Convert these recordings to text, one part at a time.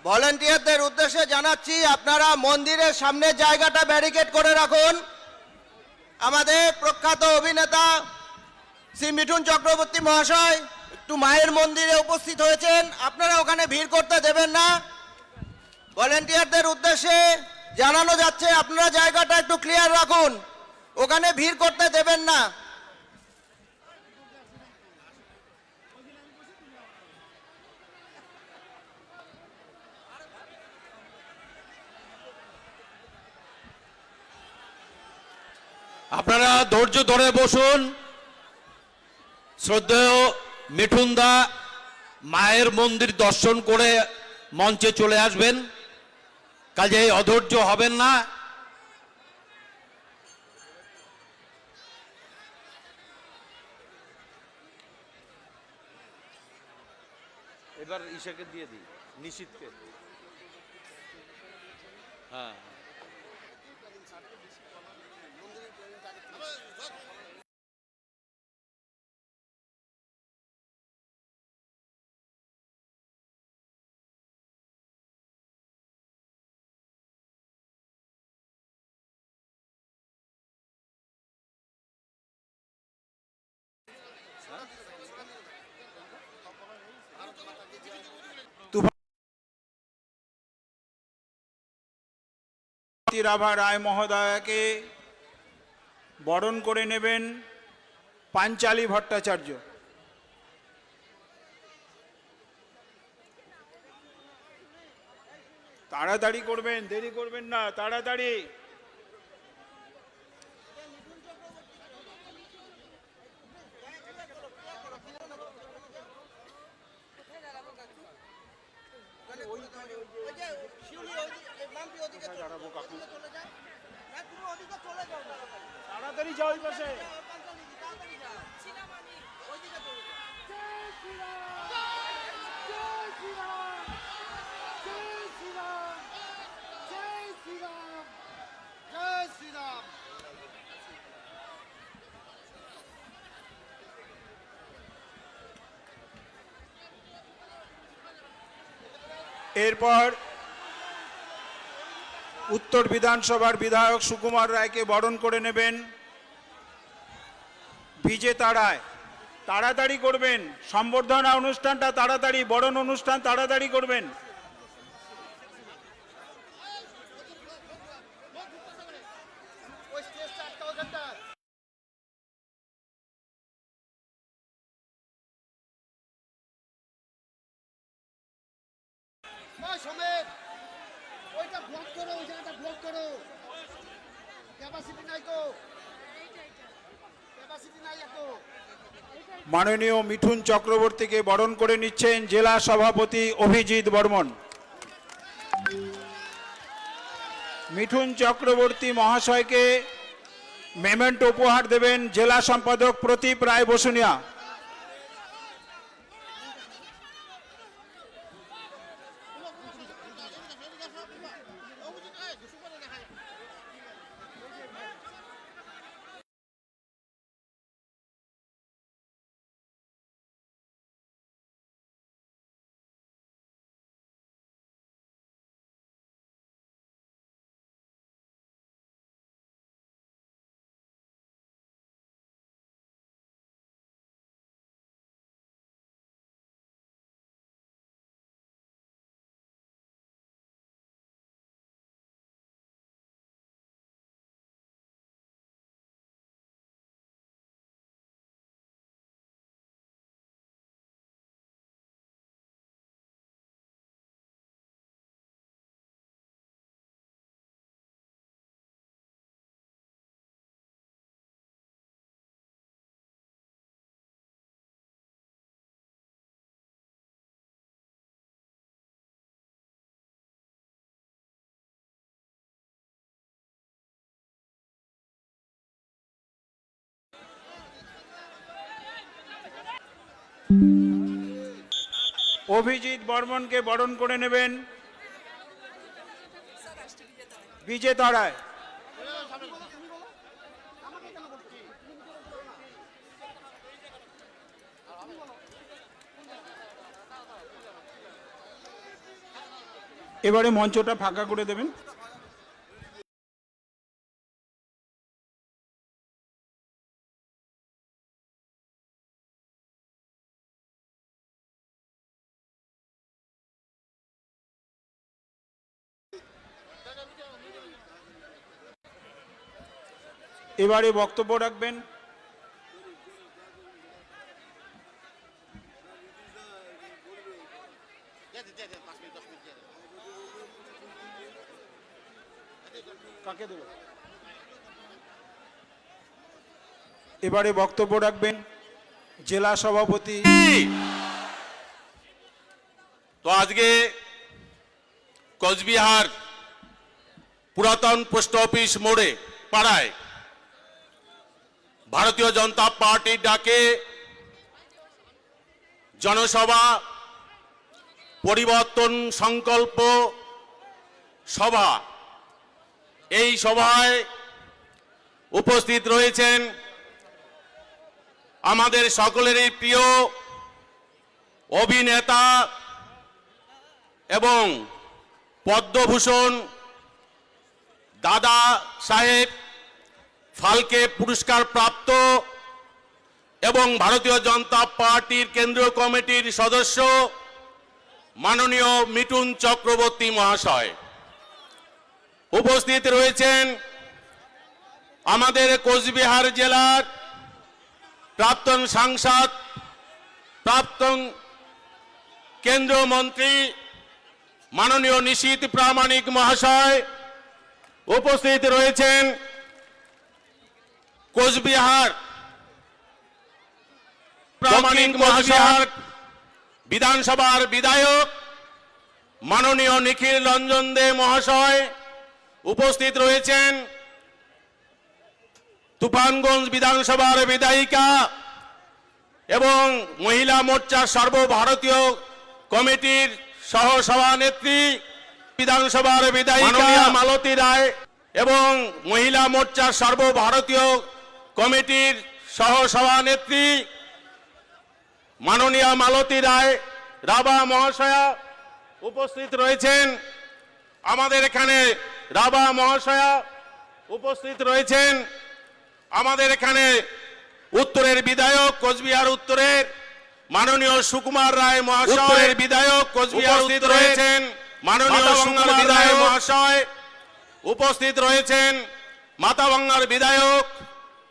ভলেন্টিয়ারদের উদ্দেশ্যে জানাচ্ছি, আপনারা মন্দিরের সামনের জায়গাটা ব্যারিকেড করে রাখুন। আমাদের প্রখ্যাত অভিনেতা শ্রী মিঠুন চক্রবর্তী মহাশয় একটু মায়ের মন্দিরে উপস্থিত হয়েছেন, আপনারা ওখানে ভিড় করতে দেবেন না। ভলেন্টিয়ারদের উদ্দেশ্যে জানানো যাচ্ছে, আপনারা জায়গাটা একটু ক্লিয়ার রাখুন, ওখানে ভিড় করতে দেবেন না। আপনারা ধৈর্য ধরে বসুন। শ্রদ্ধেয় মিঠুন দা মায়ের মন্দির দর্শন করে মঞ্চে চলে আসবেন, কাজেই অধৈর্য হবেন না। এবার ইশাকে দিয়ে দিই, নিশিতকে। হ্যাঁ, রাভা রায় মহোদয়াকে বরণ করে নেবেন পাঞ্চালী ভট্টাচার্য। তাড়াতাড়ি করবেন, দেরি করবেন না, তাড়াতাড়ি। তাড়াতাড়ি যাও ওই পাশে। এরপর উত্তর বিধানসভার বিধায়ক সুকুমার রায়কে বরণ করে নেবেন বিজেতা রায়। তাড়াতাড়ি করবেন, সম্বর্ধনা অনুষ্ঠানটা তাড়াতাড়ি, বরণ অনুষ্ঠান তাড়াতাড়ি করবেন। মাননীয় মিঠুন চক্রবর্তীকে বরণ করে নিচ্ছেন জেলা সভাপতি অভিজিৎ বর্মন। মিঠুন চক্রবর্তী মহাশয়কে মেমেন্টো উপহার দেবেন জেলা সম্পাদক প্রদীপ রায় বসুনিয়া। অভিজিৎ বর্মনকে বরণ করে নেবেন বিজেতা রায়। এবারে মঞ্চটা ফাঁকা করে দেবেন। এবারে বক্তব্য রাখবেন কাকে দেব? এবারে বক্তব্য রাখবেন জেলা সভাপতি। তো আজকে কোচবিহার পুরাতন পোস্ট অফিস মোড়ে পাড়ায় ভারতীয় জনতা পার্টির ডাকে জনসভা পরিবর্তন সংকল্প সভা, এই সভায় উপস্থিত রয়েছেন আমাদের সকলেরই প্রিয় অভিনেতা এবং পদ্মভূষণ দাদা সাহেব ফালকে পুরস্কার প্রাপ্ত এবং ভারতীয় জনতা পার্টির কেন্দ্রীয় কমিটির সদস্য মাননীয় মিঠুন চক্রবর্তী মহাশয়। উপস্থিত রয়েছেন আমাদের কোচবিহার জেলার প্রাক্তন সাংসদ, প্রাক্তন কেন্দ্রীয় মন্ত্রী মাননীয় নিশীথ প্রামাণিক মহাশয়। উপস্থিত রয়েছেন কোচবিহার প্রামাণিক মহাশয় বিধানসভার বিধায়ক মাননীয় নিখিল রঞ্জন দে মহাশয়। উপস্থিত রয়েছেন তুফানগঞ্জ বিধানসভার বিধায়িকা এবং মহিলা মোর্চার সর্বভারতীয় কমিটির সহ সভানেত্রী বিধানসভার বিধায়িকা মালতী রায় এবং মহিলা মোর্চার সর্বভারতীয় কমিটির সহ সভানেত্রী মাননীয়া মালতী রায় রাভা মহাশয়া। উপস্থিত রয়েছেন আমাদের এখানে রাভা মহাশয়া। উপস্থিত রয়েছেন আমাদের এখানে উত্তরের বিধায়ক কোচবিহার উত্তরের মাননীয় সুকুমার রায় মহাশয়ের বিধায়ক কোচবিহার উপস্থিত রয়েছেন মাননীয় সুকুমার বিধায়ক মহাশয়। উপস্থিত রয়েছেন মাথাভাঙ্গার বিধায়ক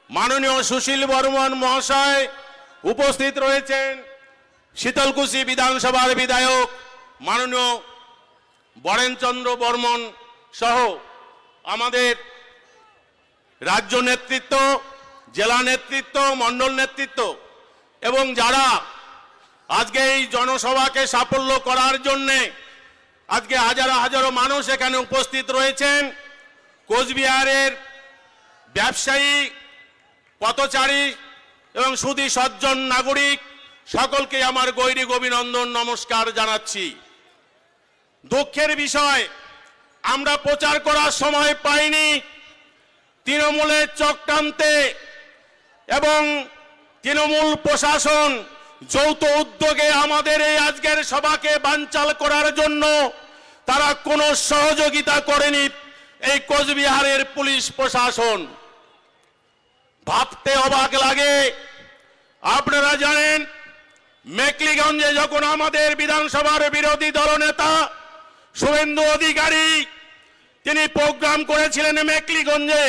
মাননীয় সুশীল বর্মন মহাশয়। উপস্থিত রয়েছেন শীতলকুচি বিধানসভার বিধায়ক মাননীয় বরেনচন্দ্র বর্মন সহ আমাদের রাজ্য নেতৃত্ব, জেলা নেতৃত্ব, মণ্ডল নেতৃত্ব এবং যারা আজকে এই জনসভাকে সাফল্য করার জন্যে আজকে হাজারো হাজারো মানুষ এখানে উপস্থিত রয়েছেন। কোচবিহারের ব্যবসায়ী, পথচারী এবং সুধী সজ্জন নাগরিক সকলকে আমার গৈরিক অভিনন্দন নমস্কার জানাচ্ছি। দুঃখের বিষয়, আমরা প্রচার করার সময় পাইনি তৃণমূলের চক্রান্তে এবং তৃণমূল প্রশাসন যৌথ উদ্যোগে আমাদের এই আজকের সভাকে বানচাল করার জন্য তারা কোনো সহযোগিতা করেনি এই কোচবিহারের পুলিশ প্রশাসন। ভাবতে অবাক লাগে। আপনারা জানেন মেকলিগঞ্জে যখন আমাদের বিধানসভার বিরোধী দলনেতা শুভেন্দু অধিকারী তিনি প্রোগ্রাম করেছিলেন মেকলিগঞ্জে,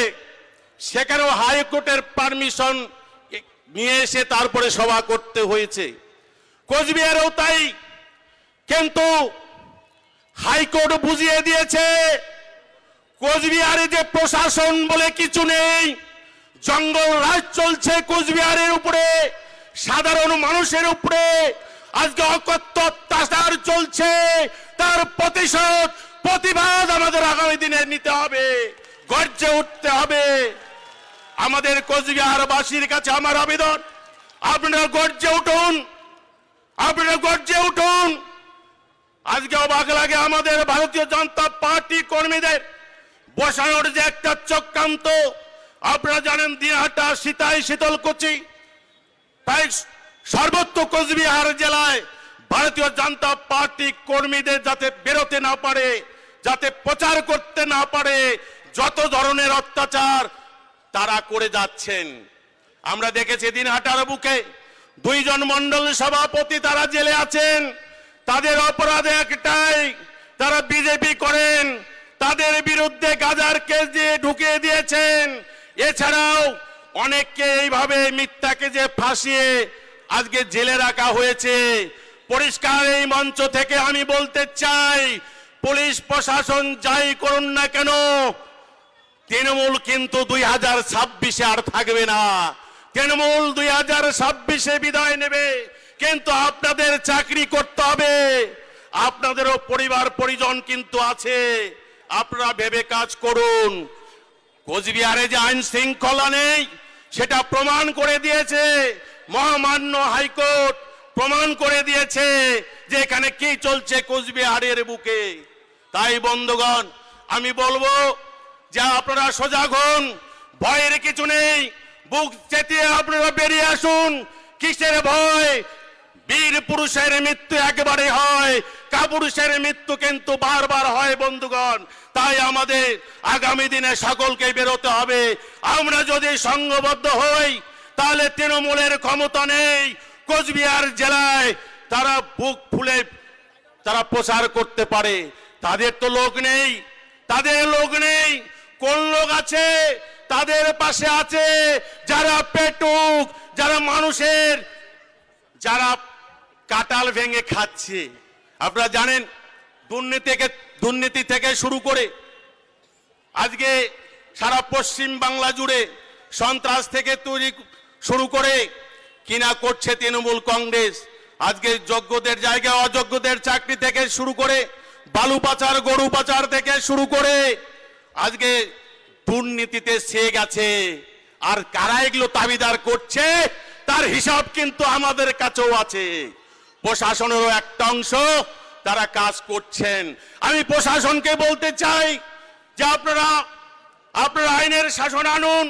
সেখানেও হাইকোর্টের পারমিশন নিয়ে এসে তারপরে সভা করতে হয়েছে। কোচবিহারেও তাই, কিন্তু হাইকোর্ট বুঝিয়ে দিয়েছে কোচবিহারে যে প্রশাসন বলে কিছু নেই, জঙ্গল রাজ চলছে কোচবিহারের উপরে, সাধারণ মানুষের উপরে আজকে অকথ্য অত্যাচার চলছে। তার প্রতিবাদ আমাদের আগামী দিনে নিতে হবে, গর্জে উঠতে হবে। আমাদের কোচবিহারবাসীর কাছে আমার আবেদন, আপনারা গর্জে উঠুন, আপনারা গর্জে উঠুন। আজকে অবাক লাগে আমাদের ভারতীয় জনতা পার্টি কর্মীদের বসানোর যে একটা চক্রান্ত। আপনারা জানেন দিনহাটা, সিতাই, শীতলকুচি, তাই সর্বত্র কোচবিহার জেলায় ভারতীয় জনতা পার্টি কর্মীদের যাতে বেরোতে না পারে যাতে প্রচার করতে না পারে যত ধরনের অত্যাচার তারা করে যাচ্ছেন। আমরা দেখেছি দিনহাটার বুকে 2 জন মণ্ডল সভাপতি তারা জেলে আছেন। তাদের অপরাধ একটাই, তারা বিজেপি করেন। তাদের বিরুদ্ধে গাজার কেস দিয়ে ঢুকিয়ে দিয়েছেন। এছাড়াও অনেককে এইভাবে মিথ্যা কেসে ফাঁসিয়ে আজকে জেলে রাখা হয়েছে। পরিষ্কার এই মঞ্চ থেকে আমি বলতে চাই, পুলিশ প্রশাসন যাই করুন না কেন, তৃণমূল কিন্তু 2026-এ আর থাকবে না। তৃণমূল 2026-এ বিদায় নেবে, কিন্তু আপনাদের চাকরি করতে হবে। আপনাদেরও পরিবার পরিজন কিন্তু আছে, আপনারা ভেবে কাজ করুন। কোচবিহারে যে আইন শৃঙ্খলা নেই সেটা প্রমাণ করে দিয়েছে মহামান্য হাইকোর্ট, প্রমাণ করে দিয়েছে যে এখানে কি চলছে কোচবিহারের বুকে। তাই বন্ধুগণ, আমি বলবো যে আপনারা সজাগ হন, ভয়ের কিছু নেই। বুক চেতিয়ে আপনারা বেরিয়ে আসুন। কিসের ভয়? বীর পুরুষের মৃত্যু একবারে হয়, কাপুরুষের মৃত্যু কিন্তু বারবার হয় বন্ধুগণ। তাই আমাদের আগামী দিনে সকলকে বেরোতে হবে। আমরা যদি সংঘবদ্ধ হই তাহলে তৃণমূলের ক্ষমতা নেই। কোচবিহার জেলায় তারা বুক ফুলে তারা প্রচার করতে পারে, তাদের তো লোক নেই। তাদের লোক নেই, কোন লোক আছে? তাদের পাশে আছে যারা পেটুক, যারা মানুষের, যারা কাটাল ভেঙে খাচ্ছে। আপনারা জানেন দুর্নীতি থেকে শুরু করে আজকে সারা পশ্চিম বাংলা জুড়ে সন্ত্রাস থেকে শুরু করে কিনা করছে তৃণমূল কংগ্রেস। আজকে যোগ্যদের জায়গায় অযোগ্যদের চাকরি থেকে শুরু করে বালু পাচার, গরু পাচার থেকে শুরু করে আজকে দুর্নীতিতে ছেয়ে গেছে। আর কারা এগুলো দাবিদার করছে তার হিসাব কিন্তু আমাদের কাছেও আছে। প্রশাসনেরও একটা অংশ তারা কাজ করছেন। আমি প্রশাসনকে বলতে চাই যে আপনারা আইনের শাসন আনুন,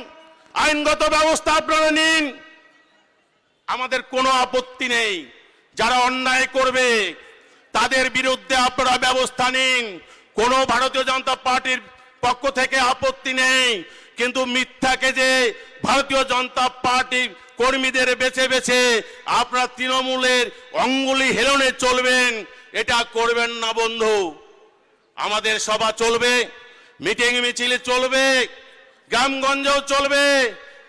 আইনগত ব্যবস্থা আপনারা নিন, আমাদের কোনো আপত্তি নেই। যারা অন্যায় করবে তাদের বিরুদ্ধে আপনারা ব্যবস্থা নিন, কোনো ভারতীয় জনতা পার্টির পক্ষ থেকে আপত্তি নেই। কিন্তু মিথ্যাকে যে ভারতীয় জনতা পার্টির কর্মীদের বেছে বেছে আপনারা তৃণমূলের অঙ্গুলি হেলনে চলবেন, এটা করবেন না বন্ধু। আমাদের সভা চলবে, মিটিং মিছিল চলবে, গ্রামগঞ্জেও চলবে।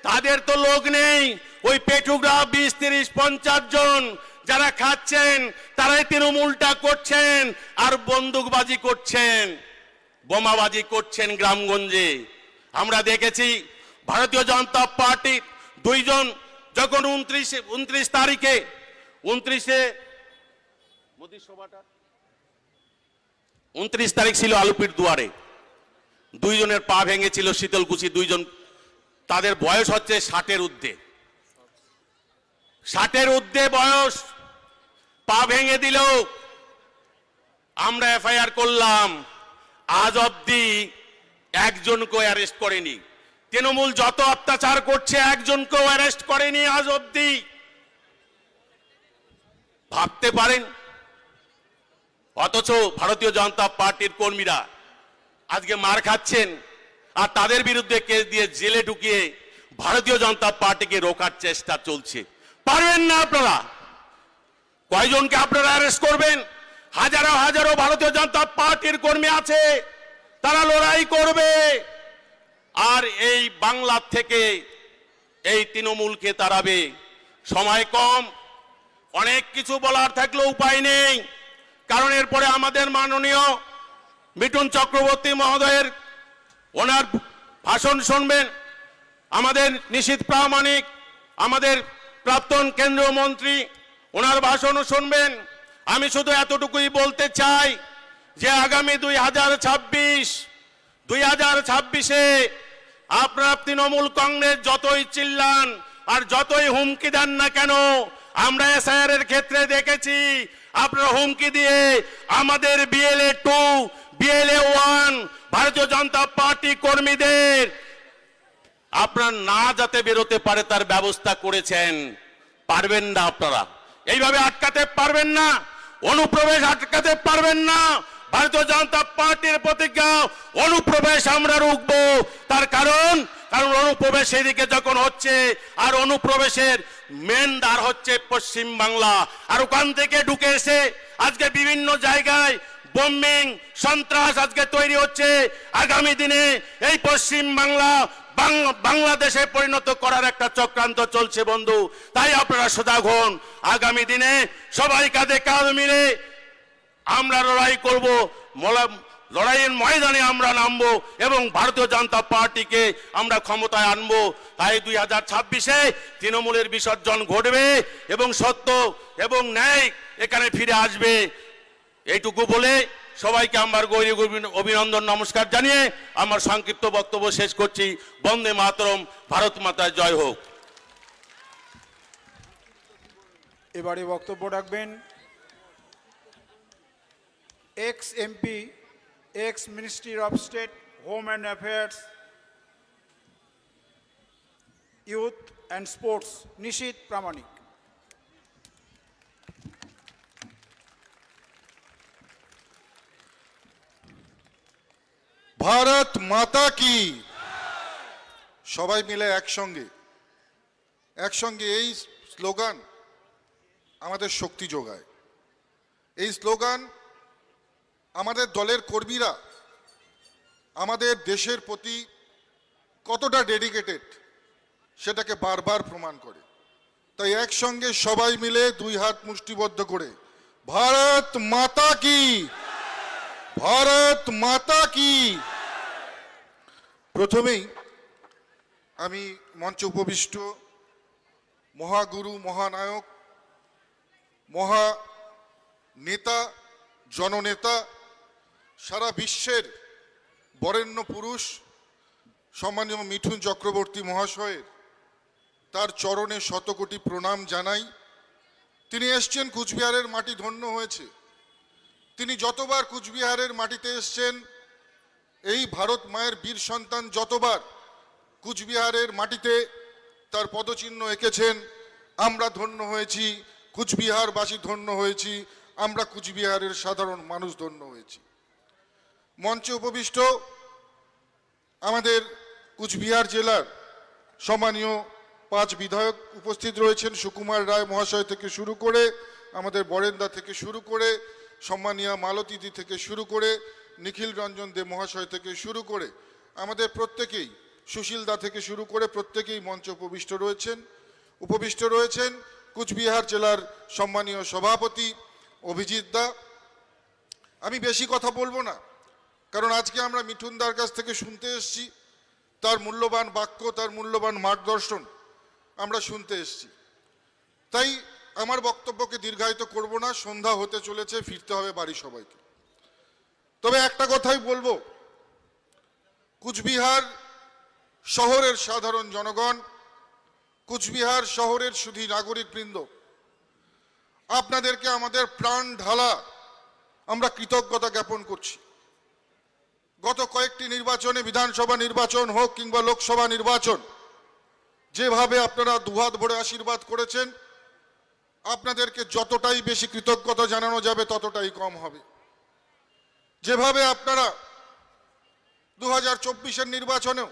তাদের তো লোক নেই, ওই পেটুকরা 20, 30, 50 জন যারা খাচ্ছেন তারাই তৃণমূলটা করছেন আর বন্দুকবাজি করছেন, বোমাবাজি করছেন গ্রামগঞ্জে। আমরা দেখেছি ভারতীয় জনতা পার্টির 2 জন যখন 29 তারিখে 29 তারিখ ছিল আলুপির দুয়ারে, 2 জনের পা ভেঙেছিল শীতলকুচি 2 জন। তাদের বয়স হচ্ছে 60-এর ঊর্ধ্বে, 60-এর ঊর্ধ্বে বয়স, পা ভেঙে দিল। আমরা এফআইআর করলাম, আজ অব্দি একজনকেও অ্যারেস্ট করেনি। তৃণমূল যত অত্যাচার করছে একজনকেও অ্যারেস্ট করেনি আজ অব্দি। ভাবতে পারেন? অথচ ভারতীয় জনতা পার্টির কর্মীরা আজকে মার খাচ্ছেন আর তাদের বিরুদ্ধে কেস দিয়ে জেলে ঢুকিয়ে ভারতীয় জনতা পার্টিকে রোকার চেষ্টা চলছে। পারবেন না আপনারা? কয়জনকে আপনারা অ্যারেস্ট করবেন? হাজারো হাজারো ভারতীয় জনতা পার্টির কর্মী আছে, তারা লড়াই করবে। আর এই বাংলা থেকে এই তৃণমূলকে তাড়াবে। সময় কম, অনেক কিছু বলার থাকলেও উপায় নেই, কারণ এরপরে আমাদের মাননীয় মিঠুন চক্রবর্তী মহোদয়ের ওনার ভাষণ শুনবেন, আমাদের নিশীথ প্রামাণিক, আমাদের প্রাক্তন কেন্দ্রীয় মন্ত্রী, ওনার ভাষণও শুনবেন। আমি শুধু এতটুকুই বলতে চাই যে আগামী 2026-এ আপনারা তৃণমূল কংগ্রেস যতই চিল্লান আর যতই হুমকি দেন না কেন, আমরা এসআইআর এর ক্ষেত্রে দেখেছি আপনারা হুমকি দিয়ে আমাদের BLA 2, BLA 1 ভারতীয় জনতা পার্টি কর্মীদের আপনারা না যাতে বেরোতে পারে তার ব্যবস্থা করেছেন। পারবেন না আপনারা, এইভাবে আটকাতে পারবেন না, অনুপ্রবেশ আটকাতে পারবেন না, ভারতীয় জনতা পার্টির প্রতিজ্ঞা, অনুপ্রবেশ আমরা রুখবো। তার কারণ অনুপ্রবেশ এদিকে যখন হচ্ছে, আর অনুপ্রবেশের মেন দ্বার হচ্ছে পশ্চিম বাংলা, আর ওখান থেকে ঢুকে এসে আজকে বিভিন্ন জায়গায় বোম্বিং সন্ত্রাস আজকে তৈরি হচ্ছে। আগামী দিনে এই পশ্চিম বাংলা বাংলাদেশে পরিণত করার একটা চক্রান্ত চলছে বন্ধু। তাই আপনারা সজাগ হন। আগামী দিনে সবাই কাঁধে কাঁধ মিলে আমরা লড়াই করব, লড়াইয়ের ময়দানে আমরা নামবো এবং ভারতীয় জনতা পার্টিকে আমরা ক্ষমতায় আনবো। তাই 2026-এ তৃণমূলের বিসর্জন ঘটবে এবং সত্য এবং ন্যায় এখানে ফিরে আসবে। এইটুকু বলে সবাইকে আমার গৌরী অভিনন্দন নমস্কার জানিয়ে আমার সংক্ষিপ্ত বক্তব্য শেষ করছি। বন্দে মাতরম, ভারত মাতার জয় হোক। এবারে বক্তব্য রাখবেন ex MP, ex ministry of state, home and affairs, youth and sports, Nisith Pramanik. Bharat মাতা কি। সবাই মিলে একসঙ্গে এই স্লোগান আমাদের শক্তি যোগায়। এই স্লোগান আমাদের দলের কর্মীরা আমাদের দেশের প্রতি কতটা ডেডিকেটেড সেটাকে বারবার প্রমাণ করে। তাই একসঙ্গে সবাই মিলে দুই হাত মুষ্টিবদ্ধ করে ভারত মাতা কি, ভারত মাতা কি। প্রথমেই আমি মঞ্চে উপবিষ্ট মহাগুরু, মহানায়ক, মহানেতা, জননেতা, সারা বিশ্বের বরেণ্য পুরুষ সম্মানীয় মিঠুন চক্রবর্তী মহাশয়ের তার চরণে শতকোটি প্রণাম জানাই। তিনি এসছেন, কুচবিহারের মাটি ধন্য হয়েছে। তিনি যতবার কুচবিহারের মাটিতে এসছেন, এই ভারত মায়ের বীর সন্তান যতবার কুচবিহারের মাটিতে তার পদচিহ্ন এঁকেছেন, আমরা ধন্য হয়েছি, কুচবিহারবাসী ধন্য হয়েছি, আমরা কুচবিহারের সাধারণ মানুষ ধন্য হয়েছি। মঞ্চে উপবিষ্ট আমাদের কুচবিহার জেলার সম্মানীয় 5 বিধায়ক উপস্থিত রয়েছেন, সুকুমার রায় মহাশয় থেকে শুরু করে, আমাদের বরেন্দা থেকে শুরু করে, সম্মানীয় মালতীদি থেকে শুরু করে, নিখিল রঞ্জন দে মহাশয় থেকে শুরু করে, আমাদের প্রত্যেকেই, সুশীলদা থেকে শুরু করে প্রত্যেকেই মঞ্চে উপবিষ্ট রয়েছেন কুচবিহার জেলার সম্মানীয় সভাপতি অভিজিৎ দা। আমি বেশি কথা বলবো না, কারণ আজকে আমরা মিঠুনদার কাছ থেকে শুনতে এসেছি, তার মূল্যবান বাক্য, তার মূল্যবান মার্গদর্শন আমরা শুনতে এসেছি। তাই আমার বক্তব্যকে দীর্ঘায়িত করব না, সন্ধ্যা হতে চলেছে, ফিরতে হবে বাড়ি সবাইকে। তবে একটা কথাই বলবো, কুচবিহার শহরের সাধারণ জনগণ, কুচবিহার শহরের শুধু নাগরিকবৃন্দ, আপনাদেরকে আমাদের প্রাণ ঢালা আমরা কৃতজ্ঞতা জ্ঞাপন করছি। গত কয়েকটি নির্বাচনে, বিধানসভা নির্বাচন হোক কিংবা লোকসভা নির্বাচন, যেভাবে আপনারা দুহাত ভরে আশীর্বাদ করেছেন, আপনাদেরকে যতটাই বেশি কৃতজ্ঞতা জানানো যাবে ততটাই কম হবে। যেভাবে আপনারা 2024-এর নির্বাচনেও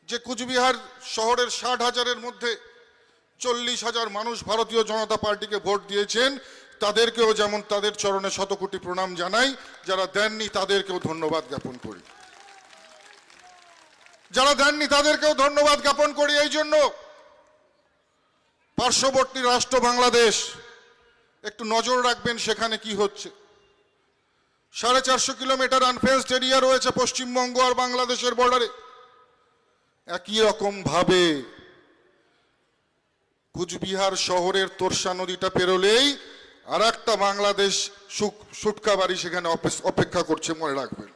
যে কুচবিহার শহরের 60,000-এর মধ্যে 40,000 মানুষ ভারতীয় জনতা পার্টিকে ভোট দিয়েছেন, তাদেরকেও যেমন তাদের চরণে শতকোটি প্রণাম জানাই, যারা দেননি তাদেরকেও ধন্যবাদ জ্ঞাপন করি। যারা দেননি তাদেরকেও ধন্যবাদ জ্ঞাপন করি। এই জন্য পার্শ্ববর্তী রাষ্ট্র বাংলাদেশ, একটু নজর রাখবেন সেখানে কি হচ্ছে। 450 কিলোমিটার আনফেন্সড এরিয়া রয়েছে পশ্চিমবঙ্গ আর বাংলাদেশের বর্ডারে। একই রকম ভাবে কুচবিহার শহরের তোরসা নদীটা পেরোলেই আর একটা বাংলাদেশ সুটকাবাড়ি সেখানে অপেক্ষা করছে, মনে রাখবেন।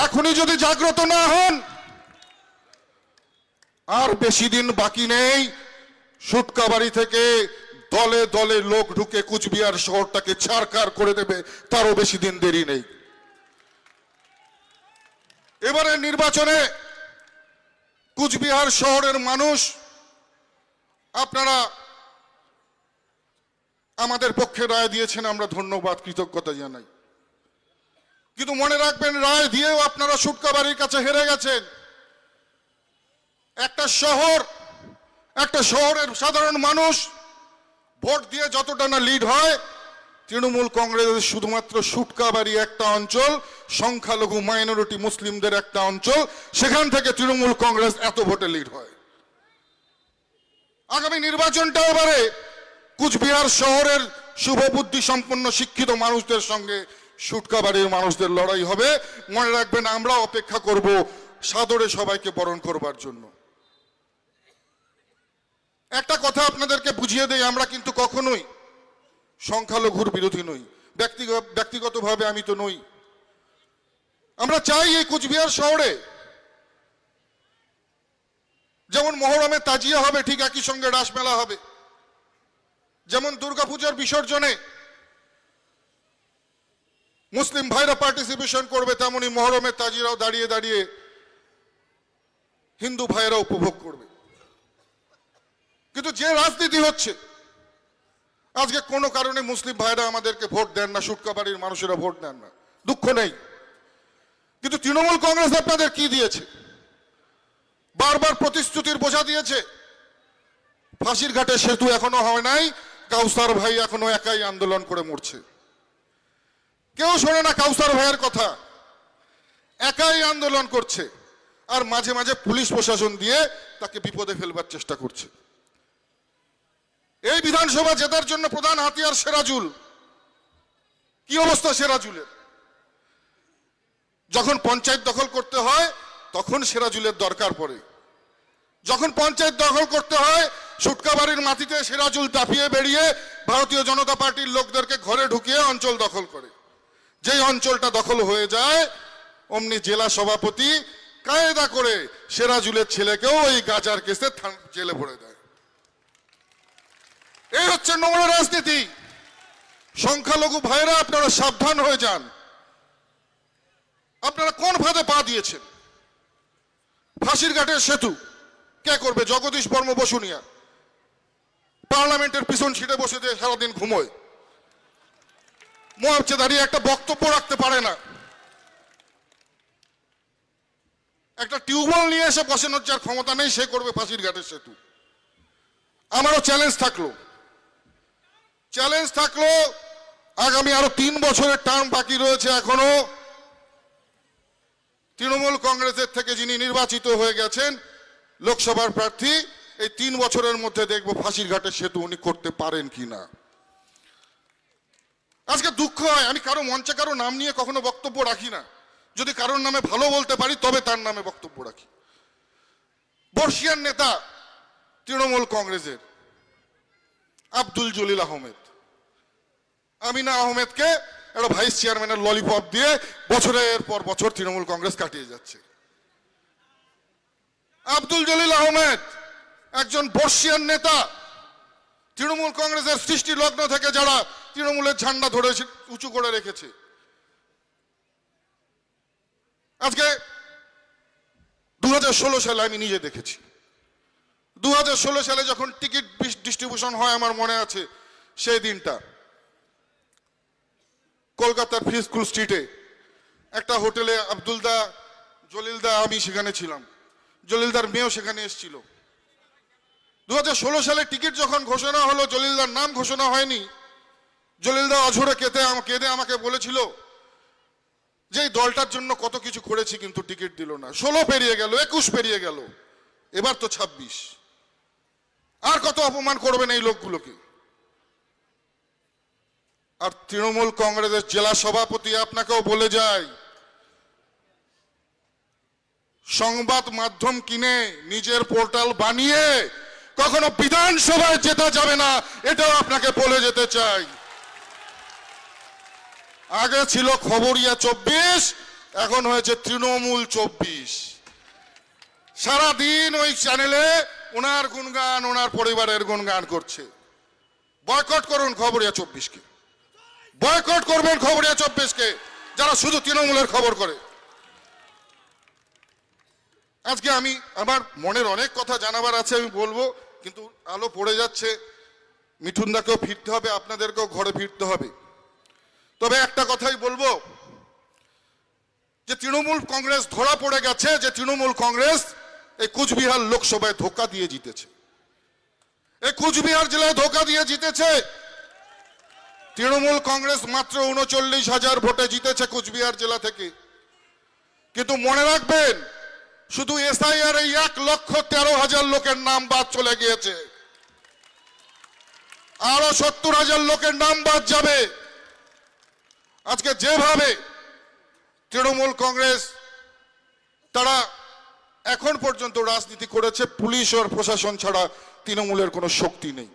এখনই যদি জাগ্রত না হন, আর বেশি দিন বাকি নেই, সুটকাবাড়ি থেকে দলে দলে লোক ঢুকে কুচবিহার শহরটাকে ছারখার করে দেবে, তারও বেশি দিন দেরি নেই। এবারে নির্বাচনে কুচবিহার শহরের মানুষ, আপনারা আমাদের পক্ষে রায় দিয়েছেন, আমরা ধন্যবাদ কৃতজ্ঞতা জানাই। কিন্তু মনে রাখবেন, রায় দিয়েও আপনারা সুটকাবাড়ির কাছে হেরে গেছেন। একটা শহরের সাধারণ মানুষ ভোট দিয়ে যতটা না লিড হয়, তৃণমূল কংগ্রেসের শুধুমাত্র সুটকাবাড়ি একটা অঞ্চল, সংখ্যালঘু মাইনরিটি মুসলিমদের একটা অঞ্চল, সেখান থেকে তৃণমূল কংগ্রেস এত ভোটে লিড হয়। আগামী নির্বাচনটা এবারে কুচবিহার শহরের শুভবুদ্ধি সম্পন্ন শিক্ষিত মানুষদের সঙ্গে সুটকাবাড়ির মানুষদের লড়াই হবে। মনে রাখবেন, আমরা অপেক্ষা করব সাদরে সবাইকে বরণ করবার জন্য। একটা কথা আপনাদেরকে বুঝিয়ে দেই, আমরা কিন্তু কখনোই সংখ্যালঘুর বিরোধী নই। ব্যক্তিগতভাবে আমি তো নই। আমরা চাই এই কুচবিহার শহরে যেমন মহরমে তাজিয়া হবে, ঠিক একই সঙ্গে রাসমেলা হবে। যেমন দুর্গাপূজার বিসর্জনে মুসলিম ভাইরা পার্টিসিপেশন করবে, তেমনি মহরমের তাজিয়ারাও দাঁড়িয়ে দাঁড়িয়ে হিন্দু ভাইরা উপভোগ করবে। কিন্তু যে রাজনীতি হচ্ছে, আজকে কোনো কারণে মুসলিম ভাইরা আমাদেরকে ভোট দেন না, সুটকাবাড়ির মানুষেরা ভোট দেন না, দুঃখ নেই। কিন্তু তৃণমূল কংগ্রেস আপনাদের কি দিয়েছে? বারবার প্রতিশ্রুতির বোঝা দিয়েছে। ফাঁসির ঘাটে সেতু এখনো হয় নাই, কাউসার ভাই এখনো একাই আন্দোলন করে মরছে। কেউ শোনে না কাউসার ভাইয়ের কথা, একাই আন্দোলন করছে, আর মাঝে মাঝে পুলিশ প্রশাসন দিয়ে তাকে বিপদে ফেলবার চেষ্টা করছে। এই বিধানসভা জেতার জন্য প্রধান হাতিয়ার সিরাজুল। কি অবস্থা সিরাজুলের? যখন পঞ্চায়েত দখল করতে হয় তখন সিরাজুলের দরকার পড়ে। যখন পঞ্চায়েত দখল করতে হয়, সুটকাবাড়ির মাটিতে সিরাজুল দাপিয়ে বেরিয়ে ভারতীয় জনতা পার্টির লোকদেরকে ঘরে ঢুকিয়ে অঞ্চল দখল করে। যেই অঞ্চলটা দখল হয়ে যায়, অমনি জেলা সভাপতি কায়দা করে সিরাজুলের ছেলেকেও এই গাজার কেসে জেলে ভরে দেয়। এই হচ্ছে নোংরা রাজনীতি। সংখ্যালঘু ভাইরা, আপনারা সাবধান হয়ে যান। আপনারা কোন ফাঁদে পা দিয়েছেন? ফাঁসির ঘাটের সেতু কে করবে? জগদীশ বর্ম বসুনিয়া পার্লামেন্টের পিছন সিটে বসে দিয়ে সারাদিন ঘুমোয়, মোয়াবচে দাঁড়িয়ে একটা বক্তব্য রাখতে পারে না। একটা টিউবওয়েল নিয়ে এসে বসানোর যার ক্ষমতা নেই, সে করবে ফাঁসির ঘাটের সেতু। আমারও চ্যালেঞ্জ থাকলো, আগামী আরো 3 বছরের টার্ম বাকি রয়েছে এখনো। তৃণমূল কংগ্রেসের থেকে যিনি নির্বাচিত হয়ে গেছেন লোকসভার প্রার্থী, এই 3 বছরের মধ্যে দেখবো ফাঁসির ঘাটের সেতু উনি করতে পারেন কিনা। আজকে দুঃখ হয়, আমি কারো মঞ্চে কারো নাম নিয়ে কখনো বক্তব্য রাখি না। যদি কারোর নামে ভালো বলতে পারি তবে তার নামে বক্তব্য রাখি। বর্ষিয়ান নেতা তৃণমূল কংগ্রেসের আব্দুল জলিল আহমেদ, আমিনা আহমেদকে একটা ভাইস চেয়ারম্যানের ললিপপ দিয়ে বছরের পর বছর তৃণমূল কংগ্রেস কাটিয়ে যাচ্ছে। আব্দুল জলিল আহমেদ একজন বর্ষিয়ান নেতা, তৃণমূল কংগ্রেসের সৃষ্টি লগ্ন থেকে যারা তৃণমূলের ঝান্ডা ধরে উঁচু করে রেখেছে। আজকে 2016 সালে আমি নিজে দেখেছি, 2016 সালে যখন টিকিট ডিস্ট্রিবিউশন হয়, আমার মনে আছে সেই দিনটা কলকাতার ফ্রি স্কুল স্ট্রিটে একটা হোটেলে আব্দুলদা, জলিলদা, আমি সেখানে ছিলাম, জলিলদার মেয়েও সেখানে এসেছিল। 2016 সালে টিকিট যখন ঘোষণা হলো, জলিলদার নাম ঘোষণা হয়নি। জলিলদা অঝরে কেঁদে আমাকে বলেছিল যে এই দলটার জন্য কত কিছু করেছি, কিন্তু টিকিট দিল না। 16 পেরিয়ে গেল, 21 পেরিয়ে গেল, এবার তো 26। আর কত অপমান করবেন এই লোকগুলোকে? আর তৃণমূল কংগ্রেসের জেলা সভাপতি আপনাকেও বলে যায়, সংবাদ মাধ্যম কিনে নিজের পোর্টাল বানিয়ে কখনো বিধানসভায় জেতা যাবে না, এটাও আপনাকে বলে যেতে চাই। আগে ছিল খবরিয়া 24, এখন হয়েছে তৃণমূল 24। সারাদিন ওই চ্যানেলে ওনার গুণগান, ওনার পরিবারের গুণগান করছে। বয়কট করুন খবরিয়া 24কে, বয়কট করবেন খবরিয়া 24কে, যারা শুধু তৃণমূলের খবর করে। আজকে আমার মনের অনেক কথা জানাবার আছে, আমি বলবো, কিন্তু আলো পড়ে যাচ্ছে। মিঠুনদাকেও ফিরতে হবে, আপনাদেরকেও ঘরে ফিরতে হবে। তবে একটা কথাই বলবো, যে তৃণমূল কংগ্রেস ধরা পড়ে গেছে যে তৃণমূল কংগ্রেস এই কুচবিহার লোকসভায় ধোঁকা দিয়ে জিতেছে, এই কুচবিহার জেলায় ধোঁকা দিয়ে জিতেছে। তৃণমূল কংগ্রেস মাত্র ৩৯,০০০ ভোটে জিতেছে কুচবিহার জেলা থেকে। কিন্তু মনে রাখবেন, শুধু এসআইআর এই ১,১৩,০০০ লোকের নাম বাদ চলে গিয়েছে, আরো ৭০,০০০ লোকের নাম বাদ যাবে। আজকে যেভাবে তৃণমূল কংগ্রেস তারা এখন পর্যন্ত রাজনীতি করেছে, পুলিশ আর প্রশাসন ছাড়া তৃণমূলের কোনো শক্তি নেই।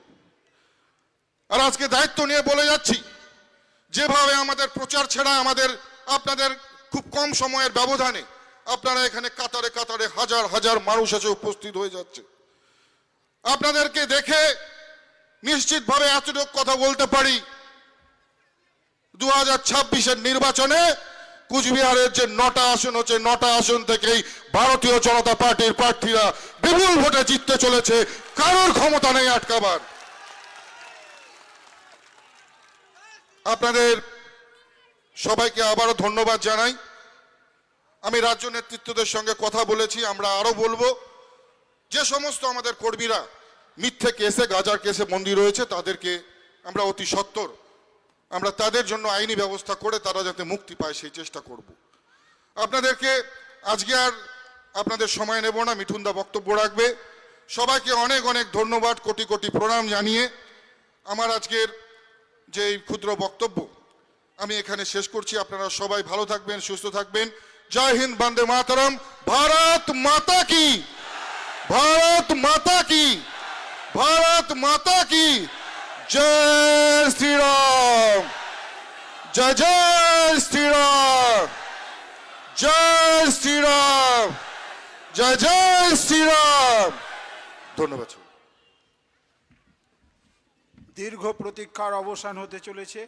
আর আজকে দায়িত্ব নিয়ে বলে যাচ্ছি, যেভাবে আমাদের প্রচার ছাড়া আপনাদের খুব কম সময়ের ব্যবধানে আপনারা এখানে কাতারে কাতারে হাজার হাজার মানুষ এসে উপস্থিত হয়ে যাচ্ছে। আপনাদেরকে দেখে নিশ্চিতভাবে এতটুকু কথা বলতে পারি, 2026-এর নির্বাচনে কুচবিহারের যে 9টা আসন হচ্ছে, 9টা আসন থেকেই ভারতীয় জনতা পার্টির প্রার্থীরা বিপুল ভোটে জিততে চলেছে, কারোর ক্ষমতা নেই আটকাবার। আপনাদের সবাইকে আবারও ধন্যবাদ জানাই। আমি রাজ্য নেতৃত্বদের সঙ্গে কথা বলেছি, আমরা আরো বলবো, যে সমস্ত আমাদের কর্মীরা মিথ্যে কেসে, গাজার কেসে বন্দী রয়েছে, তাদেরকে আমরা অতি সত্বর আমরা তাদের জন্য আইনি ব্যবস্থা করে তারা যাতে মুক্তি পায় সেই চেষ্টা করব। আপনাদেরকে আজকে আর আপনাদের সময় নেব না, মিঠুনদা বক্তব্য রাখবে। সবাইকে অনেক অনেক ধন্যবাদ, কোটি কোটি প্রণাম জানিয়ে আমার আজকের যে ক্ষুদ্র বক্তব্য আমি এখানে শেষ করছি। আপনারা সবাই ভালো থাকবেন, সুস্থ থাকবেন। জয় হিন্দ, বন্দে মাতরম, ভারত মাতা কি, ভারত মাতা কি, ভারত মাতা কি, জয় শ্রীরাম, জয় জয় শ্রীরাম, জয় শ্রীরাম, জয় জয় শ্রীরাম। ধন্যবাদ। দীর্ঘ প্রতীক্ষার অবসান হতে চলেছে।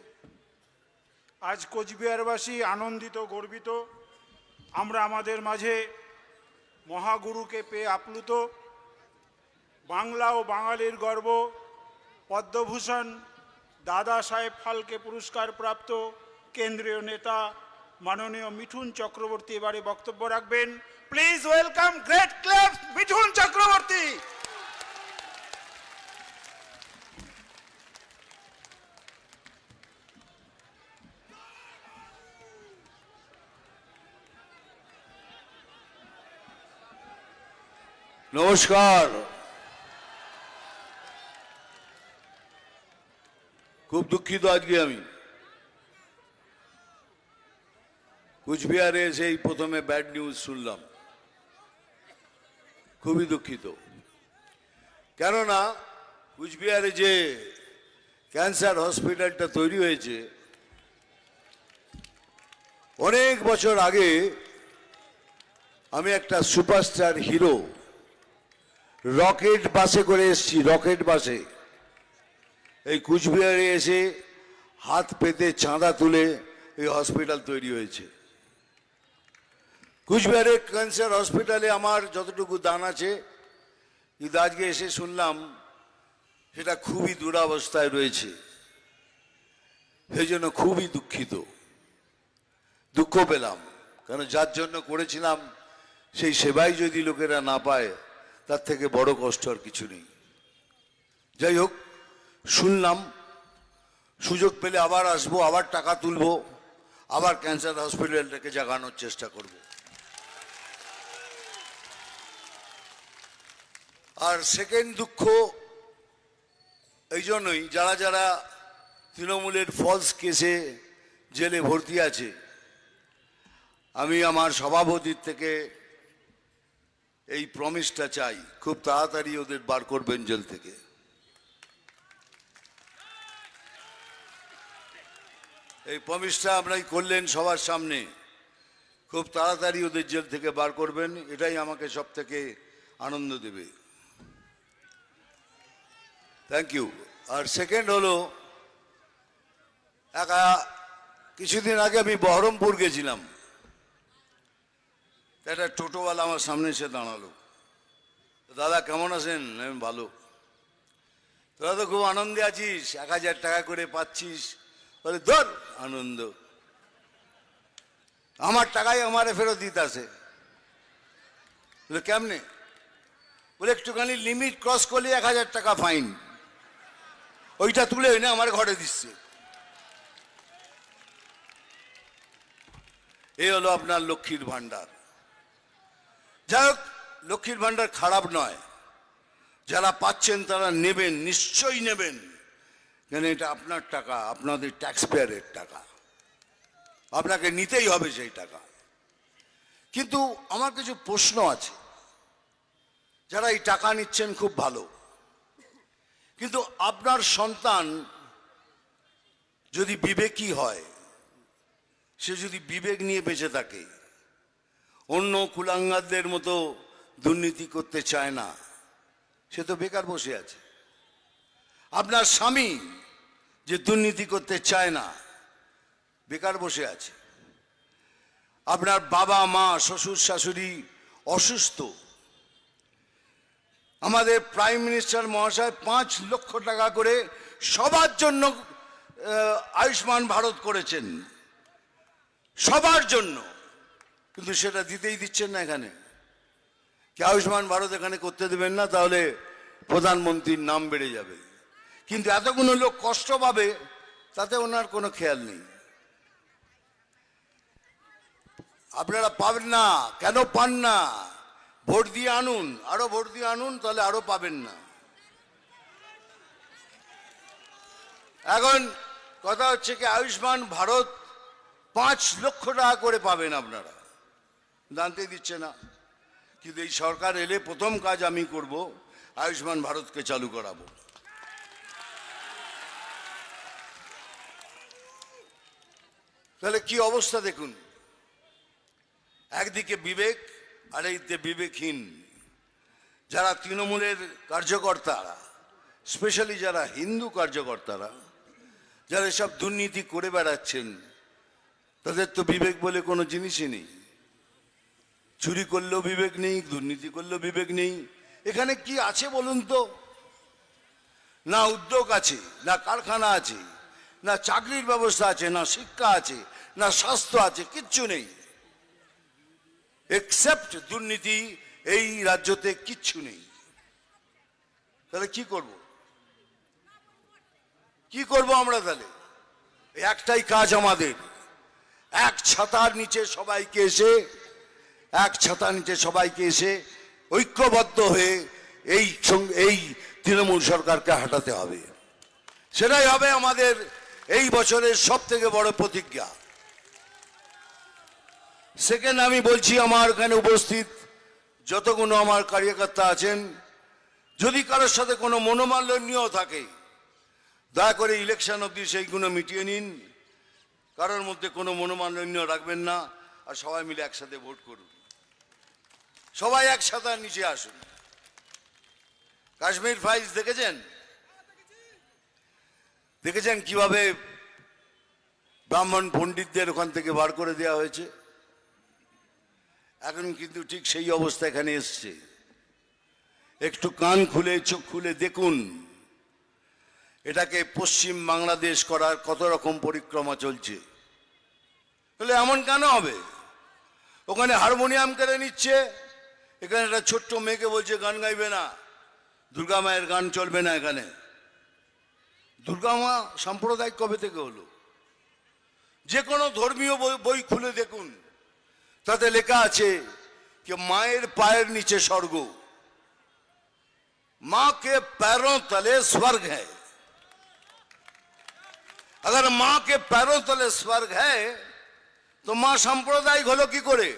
আজ কোচবিহারবাসী আনন্দিত, গর্বিত। আমরা আমাদের মাঝে মহাগুরুকে পেয়ে আপ্লুত। বাংলা ও বাঙালির গর্ব, পদ্মভূষণ দাদা সাহেব ফালকে পুরস্কার প্রাপ্ত কেন্দ্রীয় নেতা মাননীয় মিঠুন চক্রবর্তী এবারে বক্তব্য রাখবেন। Please welcome, great clap, Mithun Chakraborty. নমস্কার। খুব দুঃখিত আজকে আমি কুচবিহারে সেই প্রথমে ব্যাড নিউজ শুনলাম, খুবই দুঃখিত। কেননা কুচবিহারে যে ক্যান্সার হসপিটালটা তৈরি হয়েছে, অনেক বছর আগে আমি একটা সুপারস্টার হিরো রকেট বাসে করে এসেছি, রকেট বাসে এই কুচবিহারে এসে হাত পেতে চাঁদা তুলে এই হসপিটাল তৈরি হয়েছে। কুচবিহারে ক্যান্সার হসপিটালে আমার যতটুকু দান আছে, কিন্তু আজকে এসে শুনলাম সেটা খুবই দুরবস্থায় রয়েছে। সেই জন্য খুবই দুঃখিত, দুঃখ পেলাম। কারণ যার জন্য করেছিলাম সেই সেবাই যদি লোকেরা না পায়, তার থেকে বড় কষ্ট আর কিছু নেই। যাই হোক, শুনলাম, সুযোগ পেলে আবার আসবো, আবার টাকা তুলবো, আবার ক্যান্সার হসপিটালটাকে জাগানোর চেষ্টা করব। আর সেকেন্ড দুঃখ এই জন্যই, যারা যারা তৃণমূলের ফলস কেসে জেলে ভর্তি আছে, আমি আমার সভাপতির থেকে এই প্রমিসটা চাই, খুব তাড়াতাড়ি ওদের বার করবেন জেল থেকে। এই প্রমিসটা আপনাই করলেন সবার সামনে, খুব তাড়াতাড়ি ওদের জেল থেকে বার করবেন, এটাই আমাকে সব থেকে আনন্দ দেবে। Thank you. আর সেকেন্ড হলো, কিছুদিন আগে আমি বহরমপুর গেছিলাম, একটা টোটোওয়ালা আমার সামনে এসে দাঁড়ালো, দাদা কেমন আছেন? আমি ভালো। তোরা তো খুব আনন্দে আছিস, 1000 টাকা করে পাচ্ছিস। বলে ধর আনন্দ, আমার টাকাই আমারে ফেরত দিতে আসে। বলে কেমনে? বলে একটুখানি লিমিট ক্রস করলে 1000 টাকা ফাইন, ওইটা তুলে এনে আমার ঘরে দিচ্ছে। এই হলো আপনার লক্ষ্মীর ভান্ডার। যাই হোক, লক্ষ্মীর ভান্ডার খারাপ নয়, যারা পাচ্ছেন তারা নেবেন, নিশ্চয়ই নেবেন, কেন এটা আপনার টাকা, আপনাদের ট্যাক্স পেয়ারের টাকা, আপনাকে নিতেই হবে সেই টাকা। কিন্তু আমার কিছু প্রশ্ন আছে। যারা এই টাকা নিচ্ছেন খুব ভালো, কিন্তু আপনার সন্তান যদি বিবেকী হয়, সে যদি বিবেক নিয়ে বেঁচে থাকে, অন্য কুলাঙ্গারদের মতো দুর্নীতি করতে চায় না, সে তো বেকার বসে আছে। আপনার স্বামী যে দুর্নীতি করতে চায় না, বেকার বসে আছে। আপনার বাবা মা শ্বশুর শাশুড়ি অসুস্থ, আমাদের প্রাইম মিনিস্টার মহাশয় 5 লক্ষ টাকা করে সবার জন্য আয়ুষ্মান ভারত করেছেন, সবার জন্য, কিন্তু সেটা দিতেই দিচ্ছেন না। এখানে কি আয়ুষ্মান ভারত এখানে করতে দেবেন না? তাহলে প্রধানমন্ত্রীর নাম বেড়ে যাবে, কিন্তু এতগুলো লোক কষ্ট পাবে তাতে ওনার কোনো খেয়াল নেই। আপনারা পাবেন না, কেন পান না? ভোট দিয়ে আনুন, আরো ভোট দিয়ে আনুন, তাহলে আরো পাবেন না। এখন কথা হচ্ছে কি, আয়ুষ্মান ভারত 5 লক্ষ টাকা করে পাবেন আপনারা, জানতে দিচ্ছে না। কিন্তু এই সরকার এলে প্রথম কাজ আমি করব, আয়ুষ্মান ভারতকে চালু করাবো। তাহলে কি অবস্থা দেখুন, একদিকে বিবেক আর এইদিকে বিবেকহীন। যারা তৃণমূলের কার্যকর্তারা, স্পেশালি যারা হিন্দু কার্যকর্তারা, যারা এসব দুর্নীতি করে বেড়াচ্ছেন, তাদের তো বিবেক বলে কোনো জিনিসই নেই। চুরি করলেও বিবেক নেই, দুর্নীতি করলেও বিবেক নেই। এখানে কি আছে বলুন তো? না উদ্যোগ আছে, না কারখানা আছে, না চাকরির ব্যবস্থা আছে, না শিক্ষা আছে, না স্বাস্থ্য আছে, কিচ্ছু নেই। এক্সেপ্ট দুর্নীতি এই রাজ্যতে কিচ্ছু নেই। তাহলে কি করব? কি করব আমরা? তাহলে একটাই কাজ আমাদের, এক ছাতার নিচে সবাইকে এসে ঐক্যবদ্ধ হয়ে এই তৃণমূল সরকারকে হাঁটাতে হবে। সেটাই হবে আমাদের এই বছরের সব থেকে বড় প্রতিজ্ঞা। সেকেন্ড, আমি বলছি আমার এখানে উপস্থিত যতগুলো আমার কার্যকর্তা আছেন, যদি কারোর সাথে কোনো মনোমালিন্য থাকে, দয়া করে ইলেকশন অবধি সেইগুলো মিটিয়ে নিন, কারোর মধ্যে কোনো মনোমালিন্য রাখবেন না, আর সবাই মিলে একসাথে ভোট করুন। সবাই একসাথে নিচে আসুন। কাশ্মীর ফাইলস দেখেছেন কিভাবে ব্রাহ্মণ পণ্ডিতদের ওখান থেকে বার করে দেওয়া হয়েছে? এখন কিন্তু ঠিক সেই অবস্থা এখানে এসছে। একটু কান খুলে চোখ খুলে দেখুন, এটাকে পশ্চিম বাংলাদেশ করার কত রকম পরিক্রমা চলছে। তাহলে এমন কেন হবে? ওখানে হারমোনিয়াম কেড়ে নিচ্ছে, এখানে একটা ছোট্ট মেয়েকে বলছে গান গাইবে না, দুর্গা মায়ের গান চলবে না এখানে। দুর্গা মা সাম্প্রদায়িক কবে থেকে হলো? যে কোনো ধর্মীয় বই খুলে দেখুন, তাতে লেখা আছে कि मायर पायर नीचे स्वर्ग, मां के पैरों तले स्वर्ग है। अगर मां के पैरों तले स्वर्ग है तो मां सांप्रदायिक हलो की करे?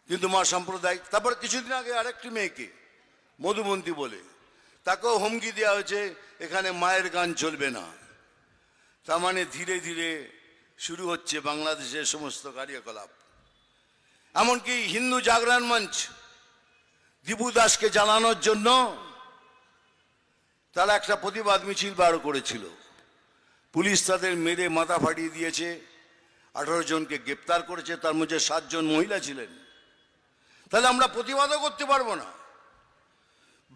किंतु मां सांप्रदायिक। তারপর কিছুদিন আগে আরেকটি মেয়েকে মধুবন্তী বলে তাকেও হুমকি দেওয়া হয়েছে এখানে মায়ের গান চলবে না। তার মানে ধীরে ধীরে শুরু হচ্ছে বাংলাদেশের সমস্ত কার্যকলাপ। এমনকি হিন্দু জাগরণ মঞ্চ দীপু দাসকে জানানোর জন্য তারা একটা প্রতিবাদ মিছিল বার করেছিল। পুলিশ তাদের মেরে মাথা ফাটিয়ে দিয়েছে, 18 জনকে গ্রেপ্তার করেছে, তার মধ্যে 7 জন মহিলা ছিলেন। তাহলে আমরা প্রতিবাদও করতে পারবো না?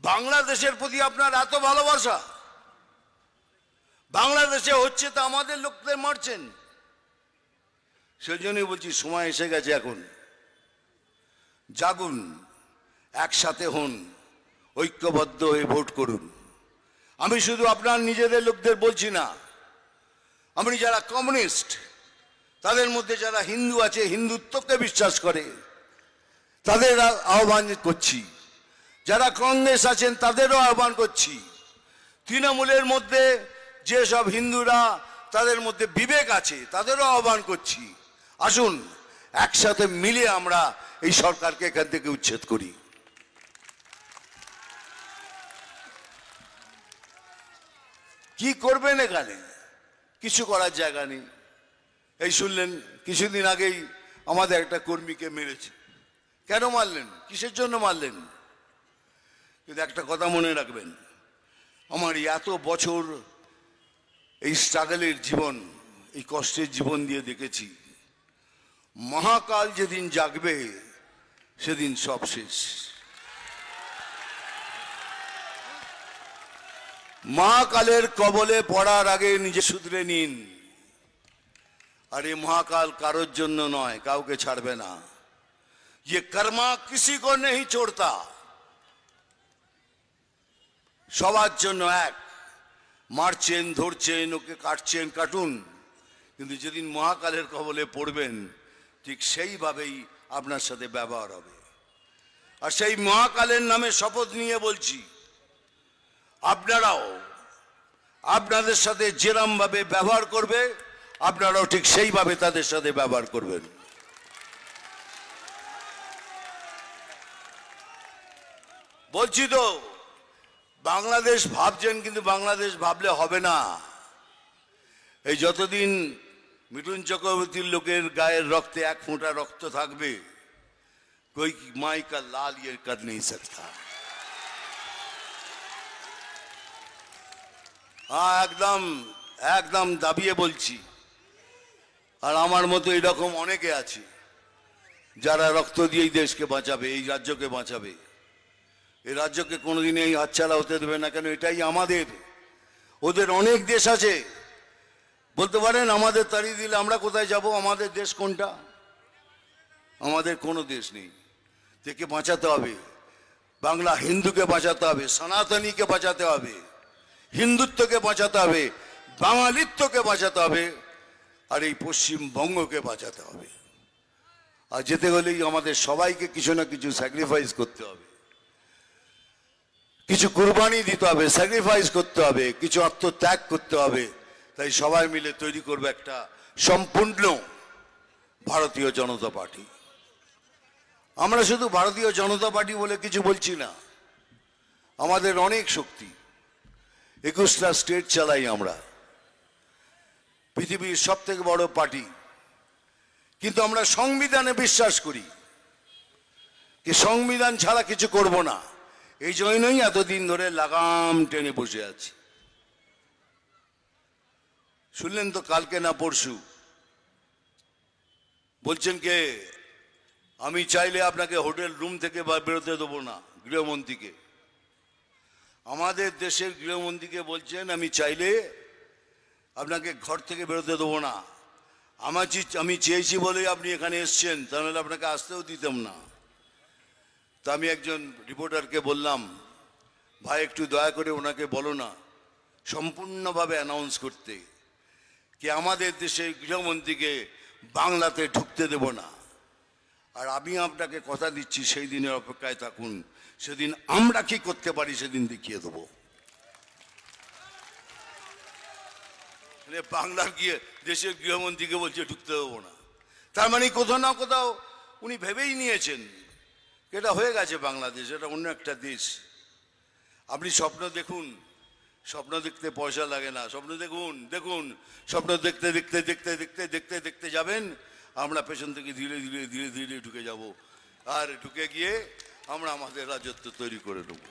বাংলাদেশের প্রতি আপনার এত ভালোবাসা, বাংলাদেশে হচ্ছে তা আমাদের লোকদের মারছেন। সেজন্যই বলছি সময় এসে গেছে, এখন জাগুন, একসাথে হন, ঐক্যবদ্ধ হয়ে ভোট করুন। আমি শুধু আপনার নিজেদের লোকদের বলছি না, আমি যারা কমিউনিস্ট, তাদের মধ্যে যারা হিন্দু আছে, হিন্দুত্বকে বিশ্বাস করে, তাদের আহ্বান করছি। যারা কংগ্রেস আছেন তাদেরও আহ্বান করছি। তৃণমূলের মধ্যে যেসব হিন্দুরা, তাদের মধ্যে বিবেক আছে, তাদেরও আহ্বান করছি, আসুন একসাথে মিলে আমরা এই সরকারকে এখান থেকে উচ্ছেদ করি। কি করবেন এখানে? কিছু করার জায়গা নেই। এই শুনলেন কিছুদিন আগেই আমাদের একটা কর্মীকে মেরেছে। কেন মারলেন? কিসের জন্য মারলেন? কিন্তু একটা কথা মনে রাখবেন, আমার এত বছর এই স্ট্রাগলের জীবন, এই কষ্টের জীবন দিয়ে দেখেছি, মহাকাল যেদিন জাগবে সেদিন সব শেষ। মহাকালের কবলে পড়ার আগে নিজে শুধরে নিন। আর এই মহাকাল কারোর জন্য নয়, কাউকে ছাড়বে না। ये कर्मा किसी को नहीं छोड़ता। সবার জন্য এক, মারছেন, ধরছেন, ওকে কাটছেন, কাটুন, কিন্তু যেদিন মহাকালের কবলে পড়বেন ঠিক সেইভাবেই আপনার সাথে ব্যবহার হবে। আর সেই মহাকালের নামে শপথ নিয়ে বলছি, আপনারাও আপনাদের সাথে যেরম ভাবে ব্যবহার করবে, আপনারাও ঠিক সেইভাবে তাদের সাথে ব্যবহার করবেন। বলছি তো, বাংলাদেশ ভাবছেন, কিন্তু বাংলাদেশ ভাবলে হবে না। এই যতদিন মিঠুন চক্রবর্তীর লোকের গায়ের রক্তে এক ফোঁটা রক্ত থাকবে, कोई माई का लाल ये कर नहीं सकता। হ্যাঁ, একদম একদম দাবিয়ে বলছি। আর আমার মতো এরকম অনেকে আছে যারা রক্ত দিয়ে এই দেশকে বাঁচাবে, এই রাজ্যকে বাঁচাবে। এই রাজ্যকে কোনোদিন এই হাতছাড়া হতে দেবে না। কেন? এটাই আমাদের। ওদের অনেক দেশ আছে, বলতে পারেন আমাদের তাড়িয়ে দিলে আমরা কোথায় যাব? আমাদের দেশ কোনটা? আমাদের কোনো দেশ নেই। থেকে বাঁচাতে হবে। বাংলা হিন্দুকে বাঁচাতে হবে, সনাতনীকে বাঁচাতে হবে, হিন্দুত্বকে বাঁচাতে হবে, বাঙালিত্বকে বাঁচাতে হবে, আর এই পশ্চিমবঙ্গকে বাঁচাতে হবে। আর যেতে গেলেই আমাদের সবাইকে কিছু না কিছু স্যাক্রিফাইস করতে হবে, কিছু কুরবানি দিতে হবে, স্যাক্রিফাইস করতে হবে, কিছু আত্মত্যাগ করতে হবে। তাই সবাই মিলে তৈরি করবে একটা সম্পূর্ণ ভারতীয় জনতা পার্টি। আমরা শুধু ভারতীয় জনতা পার্টি বলে কিছু বলছি না, আমাদের অনেক শক্তি। 21টা স্টেট চালাই আমরা, পৃথিবীর সব থেকে বড় পার্টি। কিন্তু আমরা সংবিধানে বিশ্বাস করি, কি সংবিধান ছাড়া কিছু করব না। এই জন্যই এতদিন ধরে লাগাম টেনে বসে আছি। শুনলেন তো কালকে না পরশু বলছেন কে, আমি চাইলে আপনাকে হোটেল রুম থেকে বেরোতে দেবো না, গৃহমন্ত্রীকে। আমাদের দেশের গৃহমন্ত্রীকে বলছেন আমি চাইলে আপনাকে ঘর থেকে বেরোতে দেবো না। আমি চেয়েছি বলেই আপনি এখানে এসছেন, তাহলে আপনাকে আসতেও দিতাম না। তা আমি একজন রিপোর্টারকে বললাম, ভাই একটু দয়া করে ওনাকে বলো না সম্পূর্ণভাবে অ্যানাউন্স করতে, কি আমাদের দেশের গৃহমন্ত্রীকে বাংলাতে ঢুকতে দেব না। আর আমি আপনাকে কথা দিচ্ছি, সেই দিনের অপেক্ষায় থাকুন। সেদিন আমরা কি করতে পারি সেদিন দেখিয়ে দেবো। বাংলার গিয়ে দেশের গৃহমন্ত্রীকে বলছে ঢুকতে দেবো না, তার মানে কোথাও না কোথাও উনি ভেবেই নিয়েছেন এটা হয়ে গেছে বাংলাদেশ, এটা অন্য একটা দেশ। আপনি স্বপ্ন দেখুন, স্বপ্ন দেখতে পয়সা লাগে না। স্বপ্ন দেখুন, দেখুন, স্বপ্ন দেখতে দেখতে দেখতে দেখতে দেখতে দেখতে যাবেন, আমরা পেছন থেকে ধীরে ধীরে ধীরে ধীরে ঢুকে যাব। আর ঢুকে গিয়ে আমরা আমাদের রাজত্ব তৈরি করে নেব।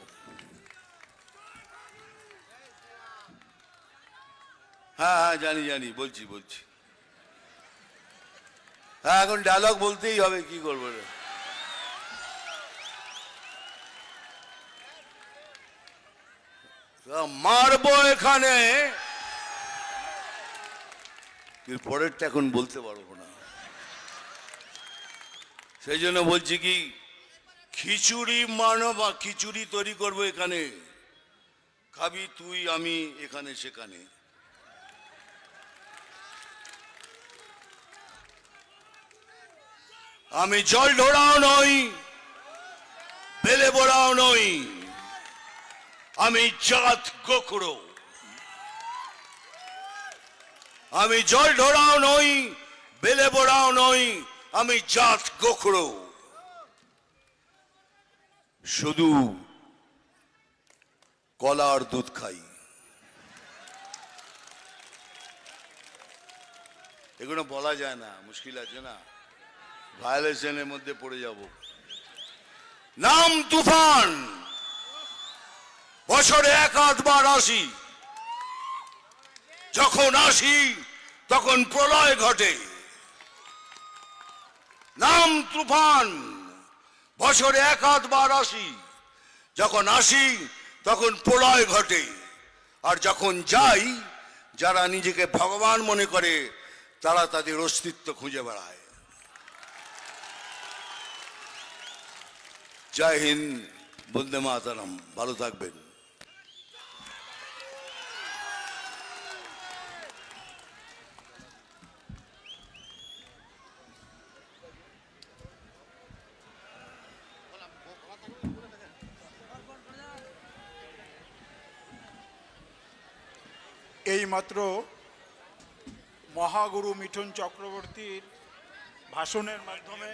হ্যাঁ হ্যাঁ, জানি জানি, বলছি বলছি। হ্যাঁ, এখন ডায়লগ বলতেই হবে, কি করবো। তা মারবো এখানে, এর পরেরটা এখন বলতে পারবো না। সেই জন্য বলছি কি, খিচুড়ি বা খিচুড়ি তৈরি করবো এখানে, খাবি তুই আমি এখানে সেখানে। আমি জল ঢোড়াও নই, বেলে বোড়াও নই, আমি জাত গোখরো। আমি জল ঢোড়াও নই, বেলে বোড়াও নই, আমি জাত গোখরো। শুধু কলা আর দুধ খাই। এগুলো বলা যায় না, মুশকিল আছে না, ভায়োলেশনের মধ্যে পড়ে যাব। নাম তুফান, বছরে এক আধবার আসি, যখন আসি তখন প্রলয় ঘটে। নাম তুফান, বছরে এক আধবার আসি, যখন আসি তখন প্রলয় ঘটে। আর যখন যাই, যারা নিজেকে ভগবান মনে করে তারা তাদের অস্তিত্ব খুঁজে বেড়ায়। জয় হিন্দ, বন্দে মাতরম, ভালো থাকবেন। এইমাত্র মহাগুরু মিঠুন চক্রবর্তীর ভাষণের মাধ্যমে